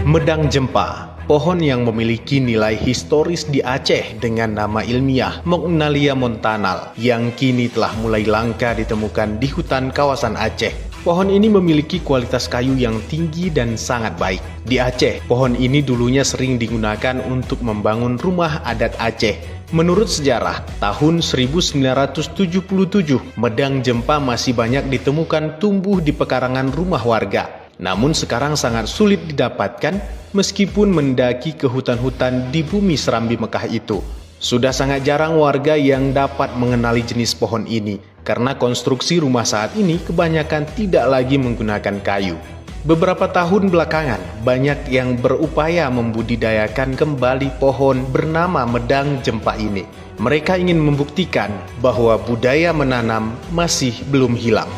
Medang Jempa, pohon yang memiliki nilai historis di Aceh dengan nama ilmiah Mognalia montanal yang kini telah mulai langka ditemukan di hutan kawasan Aceh. Pohon ini memiliki kualitas kayu yang tinggi dan sangat baik. Di Aceh, pohon ini dulunya sering digunakan untuk membangun rumah adat Aceh. Menurut sejarah, tahun 1977, medang jempa masih banyak ditemukan tumbuh di pekarangan rumah warga. Namun sekarang sangat sulit didapatkan meskipun mendaki ke hutan-hutan di bumi Serambi Mekah itu. Sudah sangat jarang warga yang dapat mengenali jenis pohon ini karena konstruksi rumah saat ini kebanyakan tidak lagi menggunakan kayu. Beberapa tahun belakangan, banyak yang berupaya membudidayakan kembali pohon bernama medang jempa ini. Mereka ingin membuktikan bahwa budaya menanam masih belum hilang.